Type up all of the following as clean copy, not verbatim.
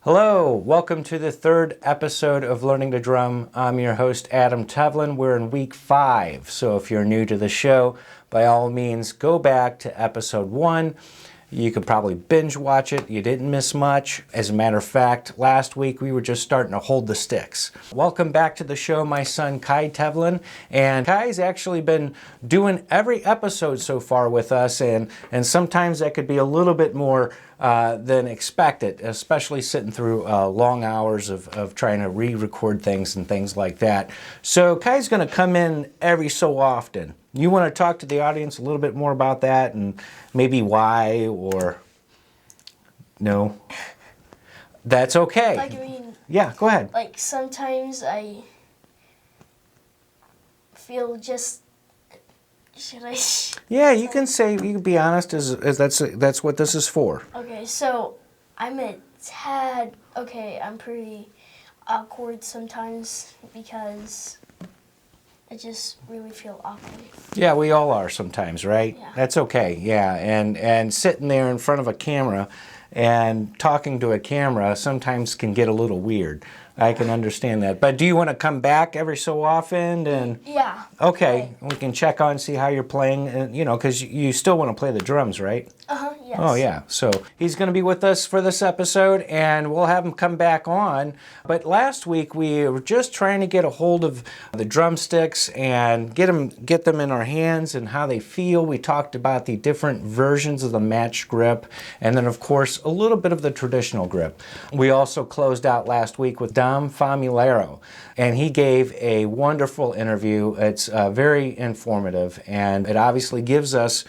Hello, welcome to the third episode of Learning to Drum. I'm your host, Adam Tevlin. We're in week 5, so if you're new to the show, by all means, go back to episode 1. You could probably binge watch it. You didn't miss much. As a matter of fact, last week we were just starting to hold the sticks. Welcome back to the show, my son Kai Tevlin. And Kai's actually been doing every episode so far with us, and sometimes that could be a little bit more than expected, especially sitting through long hours of trying to re-record things and things like that. So Kai's going to come in every so often. You want to talk to the audience a little bit more about that and maybe why or no? That's okay. Yeah, go ahead. Like sometimes I feel just, should I? Yeah, you can say, you can be honest, as that's what this is for. Okay, so I'm pretty awkward sometimes because I just really feel awkward. Yeah, we all are sometimes, right? Yeah. That's okay, yeah. And sitting there in front of a camera and talking to a camera sometimes can get a little weird. I can understand that. But do you want to come back every so often? And yeah. Okay, we can check on, see how you're playing, and, because you still want to play the drums, right? Yes. Oh, yeah. So he's going to be with us for this episode, and we'll have him come back on. But last week, we were just trying to get a hold of the drumsticks and get them in our hands and how they feel. We talked about the different versions of the match grip, and then, of course, a little bit of the traditional grip. We also closed out last week with Dom Famularo, and he gave a wonderful interview. It's very informative, and it obviously gives us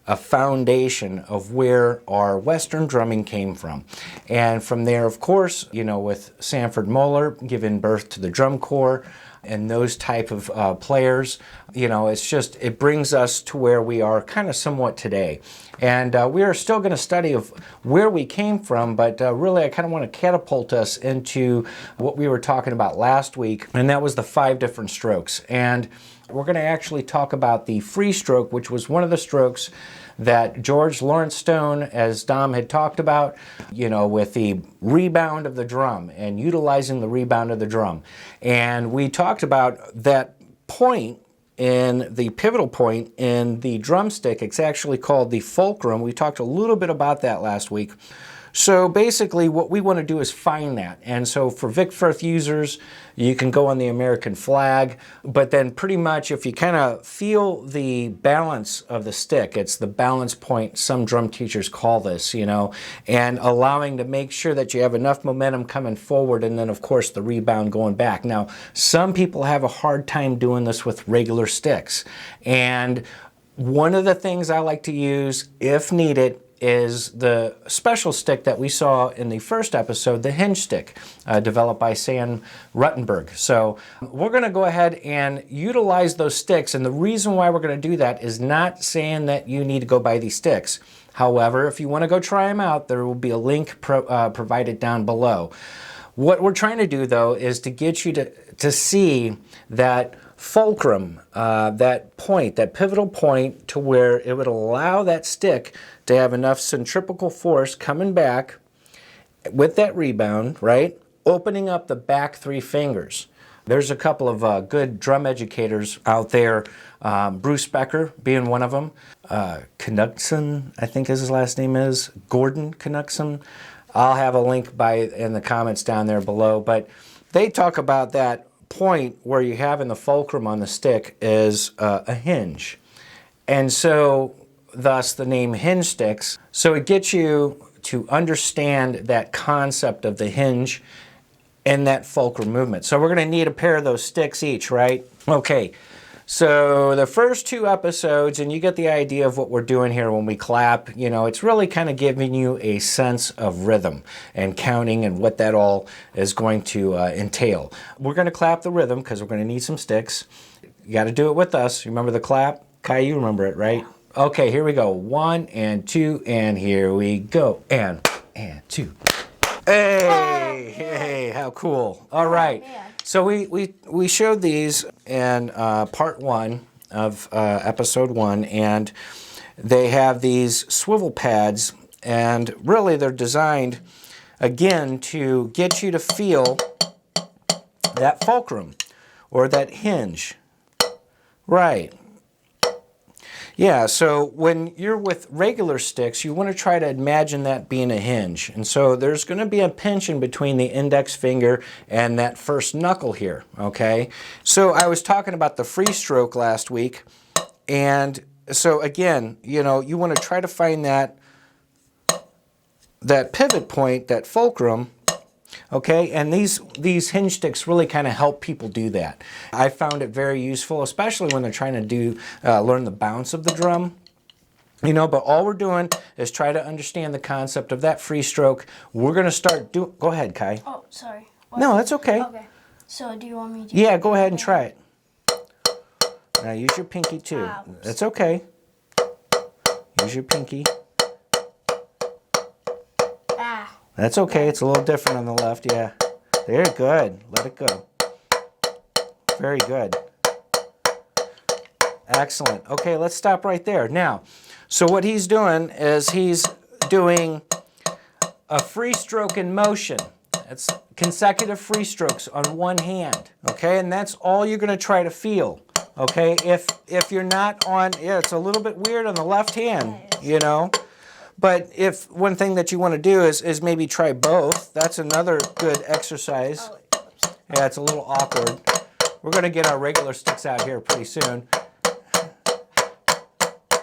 a foundation of where our Western drumming came from. And from there, of course, with Sanford Moeller giving birth to the drum corps and those type of players, it brings us to where we are kind of somewhat today. And we are still going to study of where we came from, but really I kind of want to catapult us into what we were talking about last week, and that was the 5 different strokes. And we're going to actually talk about the free stroke, which was one of the strokes that George Lawrence Stone, as Dom had talked about, with the rebound of the drum and utilizing the rebound of the drum. And we talked about that point in the pivotal point in the drumstick. It's actually called the Fulcrum. We talked a little bit about that last week. So basically what we want to do is find that. And so for Vic Firth users, you can go on the American flag, but then pretty much if you kind of feel the balance of the stick, it's the balance point, some drum teachers call this, and allowing to make sure that you have enough momentum coming forward, and then of course the rebound going back. Now, some people have a hard time doing this with regular sticks. And one of the things I like to use, if needed, is the special stick that we saw in the first episode, the Hinge Stick, developed by Sam Ruttenberg. So we're going to go ahead and utilize those sticks, and the reason why we're going to do that is not saying that you need to go buy these sticks. However, if you want to go try them out, there will be a link provided down below. What we're trying to do, though, is to get you to see that fulcrum, that point, that pivotal point to where it would allow that stick to have enough centripetal force coming back with that rebound, right? Opening up the back 3 fingers. There's a couple of good drum educators out there, Bruce Becker being one of them, Knudtson, I think his last name is, Gordy Knudtson. I'll have a link in the comments down there below, but they talk about that point where you have in the fulcrum on the stick is a hinge. And so thus the name HingeStix. So it gets you to understand that concept of the hinge and that fulcrum movement. So we're going to need a pair of those sticks each, right? Okay, so the first 2 episodes, and you get the idea of what we're doing here when we clap, it's really kind of giving you a sense of rhythm and counting and what that all is going to entail. We're going to clap the rhythm because we're going to need some sticks. You got to do it with us. Remember the clap? Kai, you remember it, right? Okay, here we go. 1 and 2, and here we go. And 2. Hey, hey, how cool. All right. So we showed these in part 1 of episode 1, and they have these swivel pads, and really they're designed again, to get you to feel that fulcrum or that hinge. Right. Yeah, so when you're with regular sticks, you want to try to imagine that being a hinge. And so there's going to be a pinch in between the index finger and that first knuckle here, okay? So I was talking about the free stroke last week, and so again, you know, you want to try to find that pivot point, that fulcrum. Okay, and these hinge sticks really kind of help people do that. I found it very useful, especially when they're trying to learn the bounce of the drum. You know, but all we're doing is try to understand the concept of that free stroke. We're going to start doing... Go ahead, Kai. Oh, sorry. What? No, that's okay. Okay. So do you want me to... Yeah, go ahead and try it. Now use your pinky too. Ouch. That's okay. Use your pinky. Ah. That's okay. It's a little different on the left. Yeah. There, good. Let it go. Very good. Excellent. Okay, let's stop right there. Now, so what he's doing is he's doing a free stroke in motion. It's consecutive free strokes on one hand. Okay, and that's all you're going to try to feel. Okay, if you're not on, yeah, it's a little bit weird on the left hand, you know. But if one thing that you want to do is maybe try both. That's another good exercise. Yeah, it's a little awkward. We're going to get our regular sticks out here pretty soon.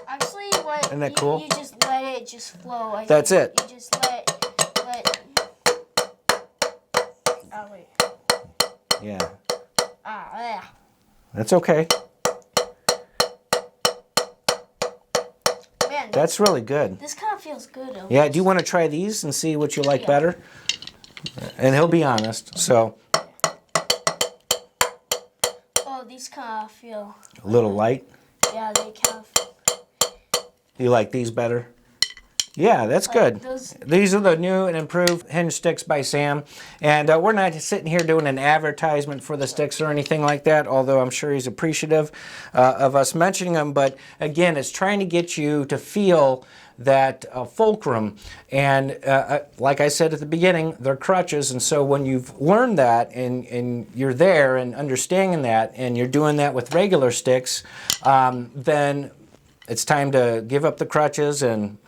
Actually, what? Isn't that cool? You just let it just flow. That's it. You just let. Oh wait. Yeah. Yeah. That's okay. Man, That's really good. this kind of feels good. Yeah, do you want to try these and see what you like better? And he'll be honest, so. Oh, these kind of feel. A little light. Yeah, they kind of. You like these better? Yeah, that's good. These are the new and improved Hinge Sticks by Sam. And we're not sitting here doing an advertisement for the sticks or anything like that, although I'm sure he's appreciative of us mentioning them. But again, it's trying to get you to feel that fulcrum. And like I said at the beginning, they're crutches. And so when you've learned that and you're there and understanding that and you're doing that with regular sticks, then it's time to give up the crutches and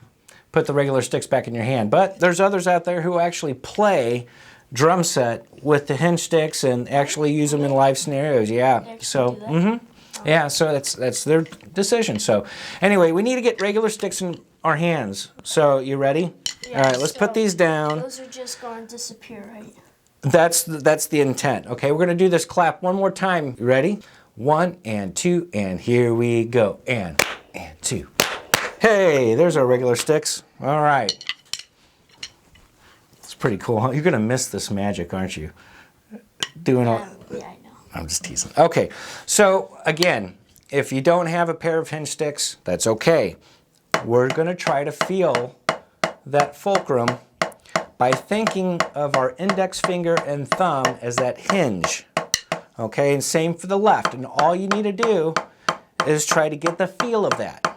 put the regular sticks back in your hand. But there's others out there who actually play drum set with the hinge sticks and actually use them in live scenarios. Yeah. So, yeah. So that's their decision. So, anyway, we need to get regular sticks in our hands. So, you ready? Yeah, all right. Let's put these down. Those are just going to disappear, right? That's the intent. Okay. We're gonna do this clap one more time. You ready? 1 and 2, and here we go. And 2. Hey, there's our regular sticks. All right. It's pretty cool. You're going to miss this magic, aren't you? Doing all... Yeah, I know. I'm just teasing. Okay, so again, if you don't have a pair of hinge sticks, that's okay. We're going to try to feel that fulcrum by thinking of our index finger and thumb as that hinge. Okay, and same for the left. And all you need to do is try to get the feel of that.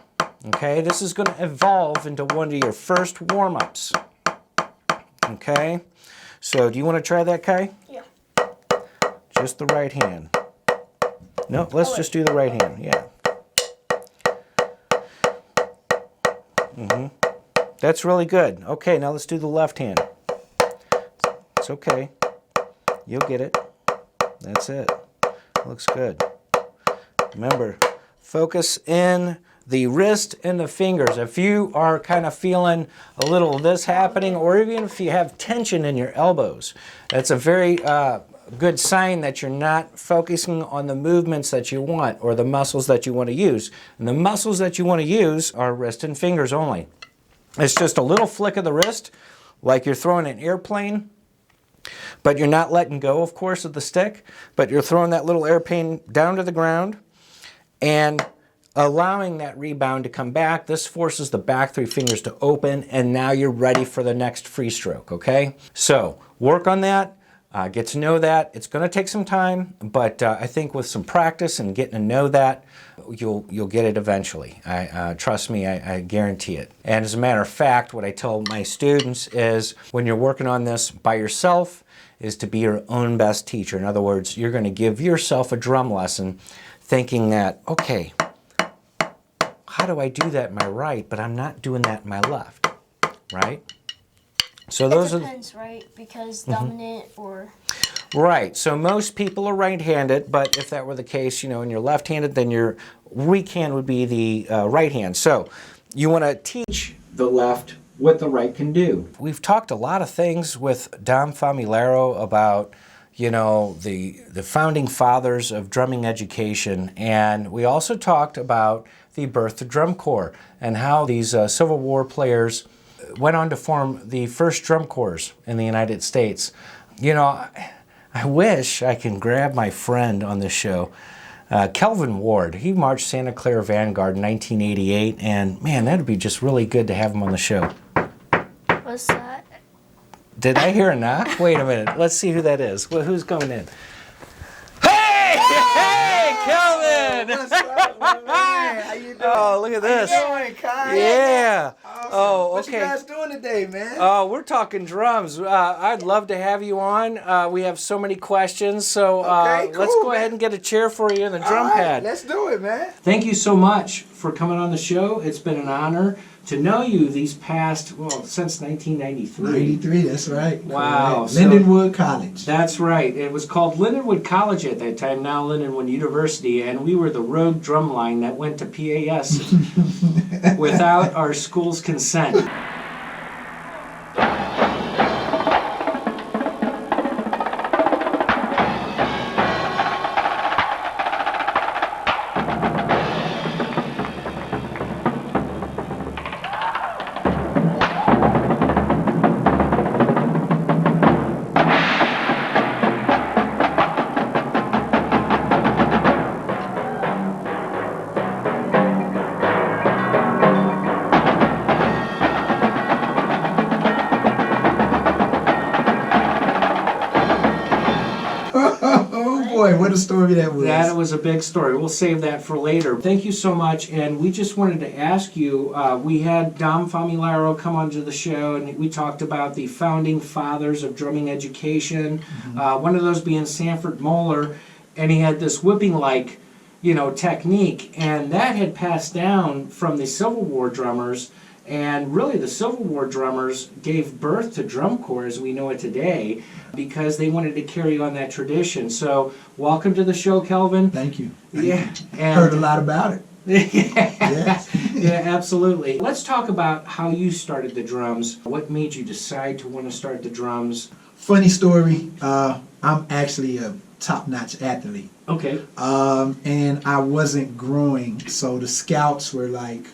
Okay, this is going to evolve into one of your first warm-ups. Okay, so do you want to try that, Kai? Yeah. Just the right hand. No, let's just do the right hand. Yeah. That's really good. Okay, now let's do the left hand. It's okay. You'll get it. That's it. Looks good. Remember, focus in the wrist and the fingers. If you are kind of feeling a little of this happening, or even if you have tension in your elbows, that's a very good sign that you're not focusing on the movements that you want or the muscles that you want to use. And the muscles that you want to use are wrist and fingers only. It's just a little flick of the wrist, like you're throwing an airplane, but you're not letting go, of course, of the stick, but you're throwing that little airplane down to the ground and allowing that rebound to come back. This forces the back 3 fingers to open, and now you're ready for the next free stroke, okay? So work on that. Get to know that. It's going to take some time, but I think with some practice and getting to know that, you'll get it eventually. Trust me, I guarantee it. And as a matter of fact, what I tell my students is when you're working on this by yourself is to be your own best teacher. In other words, you're going to give yourself a drum lesson thinking that, okay, how do I do that in my right, but I'm not doing that in my left, right? So those it depends, right? Because dominant or... Right. So most people are right-handed, but if that were the case, and you're left-handed, then your weak hand would be the right hand. So you want to teach the left what the right can do. We've talked a lot of things with Dom Famularo about, the founding fathers of drumming education, and we also talked about the birth of drum corps and how these Civil War players went on to form the first drum corps in the United States. I wish I can grab my friend on this show, Kelvin Ward. He marched Santa Clara Vanguard in 1988, and man, that'd be just really good to have him on the show. What's that? Did I hear a knock? Wait a minute. Let's see who that is. Well, who's coming in? Hey! Hey, Kelvin! What's up, my man? How you doing? Oh, look at this. How you doing, Kai? Yeah. Awesome. Oh, What you okay. guys doing today, man? Oh, we're talking drums. I'd love to have you on. We have so many questions, so Okay, let's cool, go ahead man. and get a chair for you in the drum All right, pad. let's do it, man. Thank you so much for coming on the show. It's been an honor to know you these past, since 1993. 93, that's right. Wow, Correct. so- Lindenwood College. That's right. It was called Lindenwood College at that time, now Lindenwood University, and we were the rogue drum line that went to PAS without our school's consent. Oh boy, what a story that was. That was a big story. We'll save that for later. Thank you so much. And we just wanted to ask you, we had Dom Famularo come onto the show, and we talked about the founding fathers of drumming education, one of those being Sanford Moeller, and he had this whipping-like, technique, and that had passed down from the Civil War drummers. And really, the Civil War drummers gave birth to drum corps as we know it today because they wanted to carry on that tradition. So, welcome to the show, Kelvin. Thank you. Yeah. Heard a lot about it. Yes. Yeah, absolutely. Let's talk about how you started the drums. What made you decide to want to start the drums? Funny story. I'm actually a top-notch athlete. Okay. And I wasn't growing, so the scouts were like,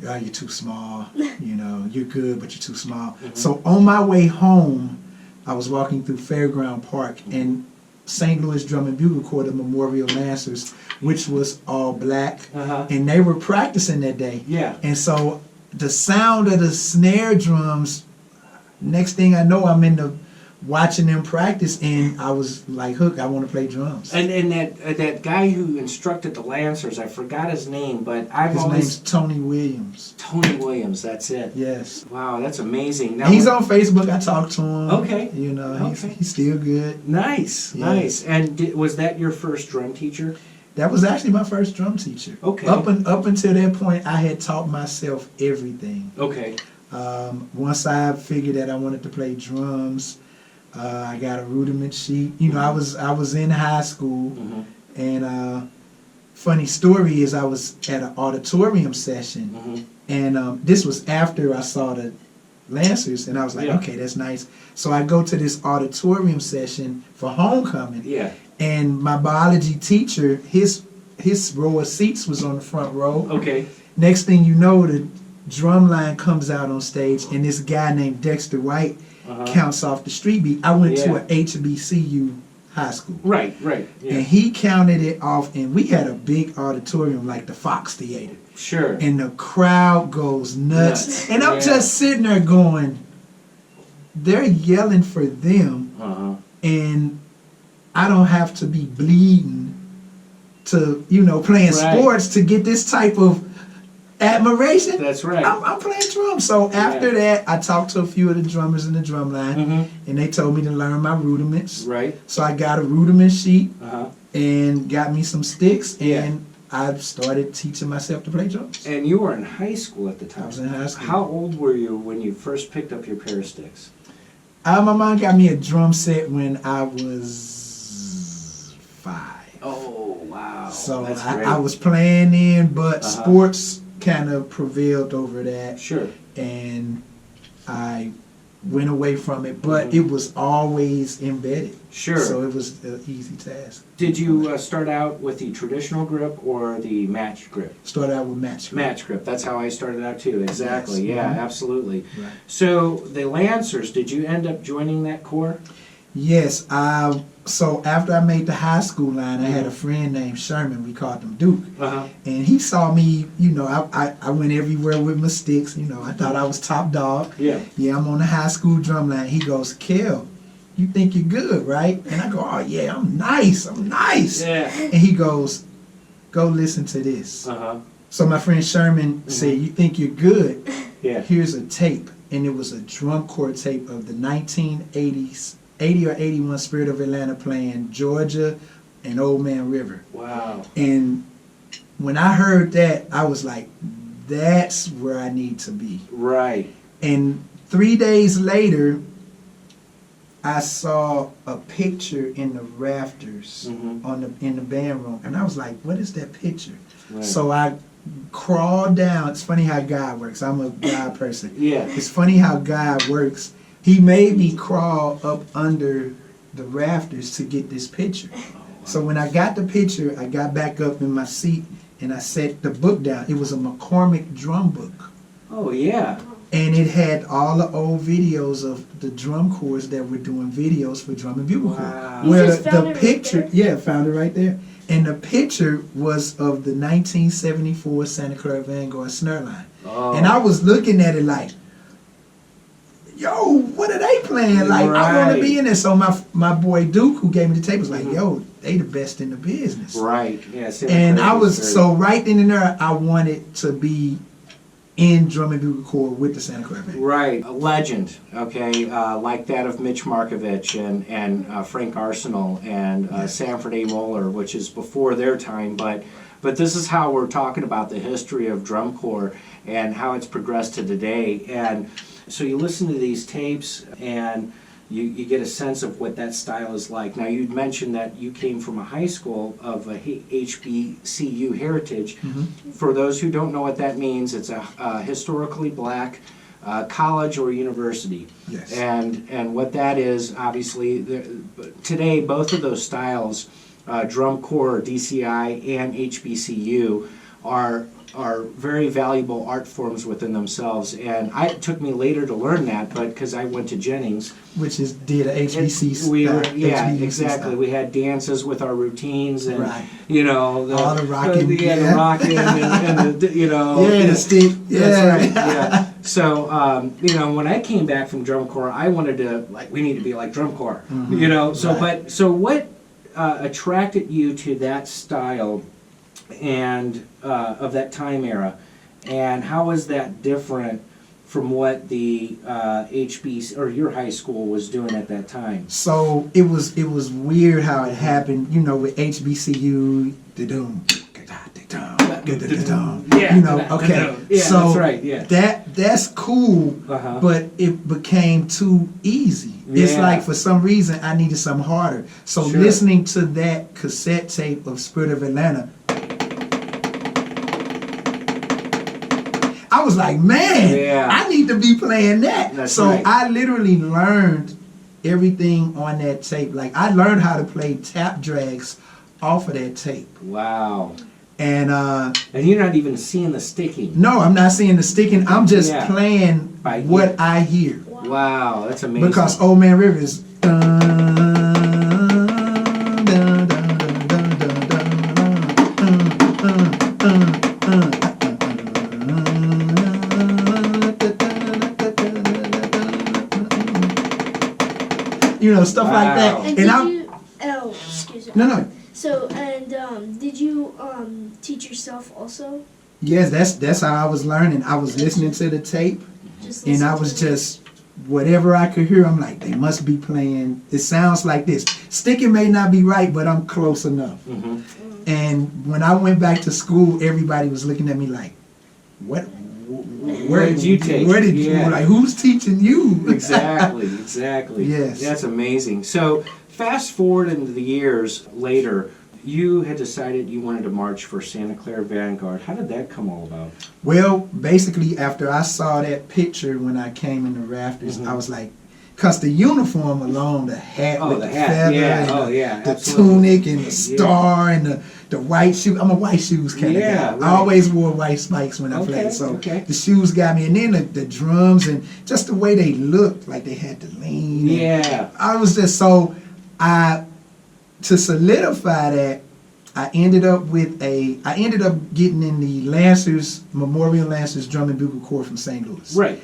"Oh, you're too small. You're good, but you're too small." So on my way home, I was walking through Fairground Park, and St. Louis Drum and Bugle Corps, the Memorial Lancers, which was all black, and they were practicing that day. Yeah. And so the sound of the snare drums, next thing I know, I'm in the watching them practice, and I was like, hook, I want to play drums. And that guy who instructed the Lancers, I forgot his name, but His name's Tony Williams. Tony Williams, that's it. Yes. Wow, that's amazing. Now, He's on Facebook. I talked to him. Okay. He's still good. Nice, Yeah. nice. And was that your first drum teacher? That was actually my first drum teacher. Okay. Up until that point, I had taught myself everything. Okay. Once I figured that I wanted to play drums, I got a rudiment sheet. I was in high school, and funny story is I was at an auditorium session, and this was after I saw the Lancers, and I was like, okay, that's nice. So I go to this auditorium session for homecoming, and my biology teacher, his row of seats was on the front row. Okay. Next thing you know, the drum line comes out on stage, and this guy named Dexter White counts off the street beat. I went to an HBCU high school. Right. Yeah. And he counted it off, and we had a big auditorium like the Fox Theater. Sure. And the crowd goes nuts. And I'm Yeah. just sitting there going, they're yelling for them, and I don't have to be bleeding to, playing sports to get this type of admiration. That's right. I'm playing drums. So after that, I talked to a few of the drummers in the drum line, and they told me to learn my rudiments. Right. So I got a rudiment sheet Uh-huh. and got me some sticks, and I started teaching myself to play drums. And you were in high school at the time. I was in high school. How old were you when you first picked up your pair of sticks? My mom got me a drum set when I was 5. Oh, wow. So That's great. I was playing then, but sports kind of prevailed over that. Sure. And I went away from it, but it was always embedded. Sure. So it was an easy task. Did you start out with the traditional grip or the match grip? Started out with match grip. Match grip. That's how I started out too. Exactly. Yes. Yeah, Mhm. absolutely. Right. So the Lancers, did you end up joining that corps? Yes. So after I made the high school line, I had a friend named Sherman. We called him Duke. Uh-huh. And he saw me, I went everywhere with my sticks. I thought I was top dog. Yeah. Yeah, I'm on the high school drum line. He goes, Kel, you think you're good, right? And I go, oh yeah, I'm nice. Yeah. And he goes, go listen to this. Uh-huh. So my friend Sherman said, you think you're good? Yeah. Here's a tape. And it was a drum corps tape of the 1980s, 80 or 81 Spirit of Atlanta playing Georgia and Old Man River. Wow. And when I heard that, I was like, that's where I need to be. Right. And 3 days later, I saw a picture in the rafters in the band room, and I was like, what is that picture? Right. So I crawled down. It's funny how God works. I'm a God person. Yeah. It's funny how God works. He made me crawl up under the rafters to get this picture. Oh, wow. So when I got the picture, I got back up in my seat and I set the book down. It was a McCormick drum book. Oh, yeah. And it had all the old videos of the drum corps that were doing videos for Drum and Bugle Corps. Wow. You Where just found the it right picture, there? found it right there. And the picture was of the 1974 Santa Clara Vanguard snare line. Oh. And I was looking at it like, yo, what are they playing? Like, I want to be in there. So my boy Duke, who gave me the tape, was like, yo, they the best in the business. Right. Yeah. And I was, so right then and there, I wanted to be in Drum and Bugle Corps with the Santa Clara Band. Right, a legend, okay, like that of Mitch Markovich and Frank Arsenal and Sanford A. Moeller, which is before their time, but this is how we're talking about the history of drum corps and how it's progressed to today. And so you listen to these tapes and you get a sense of what that style is like. Now, you'd mentioned that you came from a high school of a HBCU heritage. For those who don't know what that means, it's a historically black college or university. Yes. And what that is, obviously, today both of those styles, drum corps, DCI, and HBCU, are very valuable art forms within themselves. And it took me later to learn that, but because I went to Jennings. Which is did a HBC We were, style, yeah, HBC exactly. style. We had dances with our routines, and Right. all the rocking, the yeah. rocking, and the Yeah, the stick. Yeah. That's right. Yeah. So when I came back from drum corps, I wanted to we need to be like drum corps. So Right. so what attracted you to that style and of that time era, and how is that different from what the HBC or your high school was doing at that time? So it was weird how it happened, with HBCU, da-dum, Yeah. okay. Yeah, So that's right. Yeah. that's cool, Uh-huh. but it became too easy. It's Yeah. like for some reason I needed something harder. So Sure. listening to that cassette tape of Spirit of Atlanta, I was like, man, Yeah. I need to be playing that. That's so right. I literally learned everything on that tape. Like I learned how to play tap drags off of that tape. Wow. And And you're not even seeing the sticking. no, I'm not seeing the sticking. I'm just Yeah. playing By what ear. I hear. Wow, that's amazing. Because Old Man River is stuff like that. And excuse me. No. So, and did you teach yourself also? Yes, that's how I was learning. I was listening to the tape, and I was just, whatever I could hear, I'm like, they must be playing, it sounds like this. Sticking may not be right, but I'm close enough. And when I went back to school, everybody was looking at me like, what? Where did you take? Where did you, like, who's teaching you? Exactly. Yes. That's amazing. So fast forward into the years later, you had decided you wanted to march for Santa Clara Vanguard. How did that come all about? Well, basically, after I saw that picture when I came in the rafters, I was like, because the uniform alone, the hat with the feather, and the tunic and the star and the white shoes. I'm a white shoes kind of guy. Right. I always wore white spikes when I played. So the shoes got me. And then the drums and just the way they looked, like they had the lean. Yeah. I was just to solidify that, I ended up getting in the Lancers, Memorial Lancers Drum and Bugle Corps from St. Louis. Right.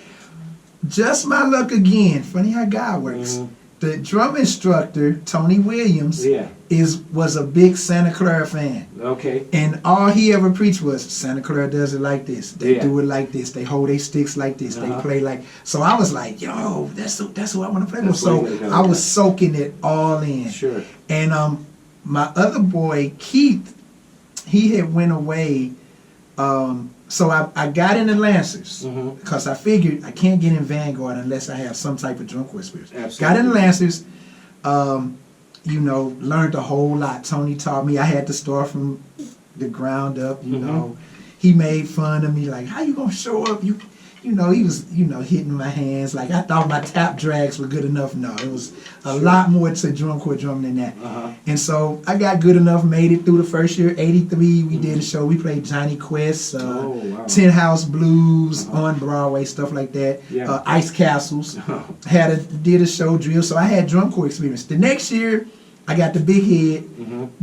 Just my luck again. Funny how God works. The drum instructor, Tony Williams, was a big Santa Clara fan. Okay. And all he ever preached was Santa Clara does it like this. They do it like this. They hold their sticks like this. They play like. So I was like, yo, that's who I want to play with. So I was soaking it all in. Sure. And my other boy Keith, he had went away. So I got in the Lancers because I figured I can't get in Vanguard unless I have some type of drum corps experience. Absolutely. Got in the Lancers, learned a whole lot. Tony taught me. I had to start from the ground up. He made fun of me like, how you gonna show up? He was hitting my hands like I thought my tap drags were good enough. No, it was a lot more to drum corps drumming than that. And so I got good enough, made it through the first year. '83, we did a show. We played Johnny Quest, Tin House Blues on Broadway, stuff like that. Ice Castles. Did a show drill. So I had drum corps experience. The next year, I got the big head.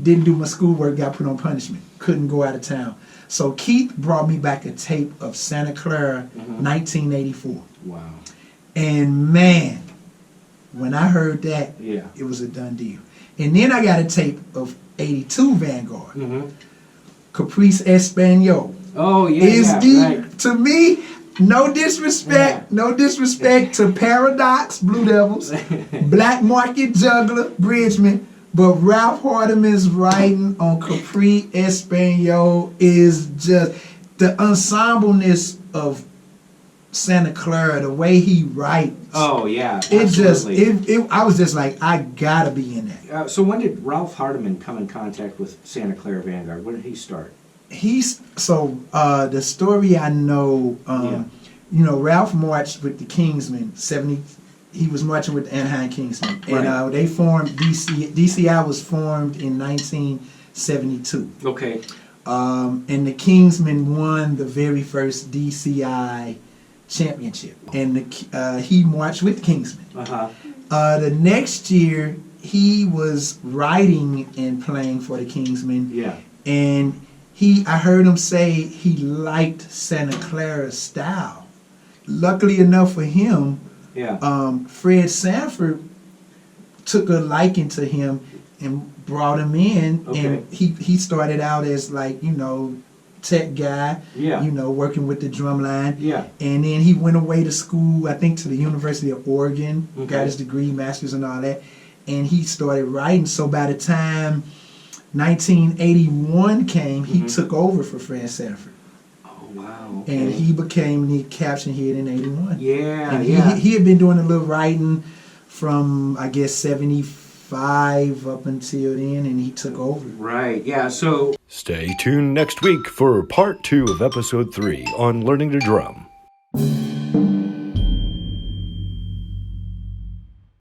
Didn't do my schoolwork. Got put on punishment. Couldn't go out of town. So Keith brought me back a tape of Santa Clara, 1984. Wow. And man, when I heard that, it was a done deal. And then I got a tape of 82 Vanguard. Caprice Espanol. Oh, yeah. To me, no disrespect to Paradox, Blue Devils, Black Market Juggler, Bridgman. But Ralph Hardimon's writing on Capri Espanol is just the ensembleness of Santa Clara, the way he writes. Oh yeah, absolutely. I was just like, I gotta be in that. So when did Ralph Hardimon come in contact with Santa Clara Vanguard? When did he start? The story I know, Ralph marched with the Kingsmen, he was marching with the Anaheim Kingsmen. And they formed, DCI was formed in 1972. Okay. And the Kingsmen won the very first DCI championship. And he marched with the Kingsmen. The next year, he was writing and playing for the Kingsmen. Yeah. And I heard him say he liked Santa Clara's style. Luckily enough for him, Fred Sanford took a liking to him and brought him in, and he started out as tech guy, working with the drum line, and then he went away to school, I think to the University of Oregon, got his degree, master's and all that, and he started writing. So by the time 1981 came, he took over for Fred Sanford. Wow. Okay. And he became the caption head in 81. Yeah, and he had been doing a little writing from, I guess, 75 up until then, and he took over. Right, yeah, so... Stay tuned next week for part 2 of episode 3 on learning to drum.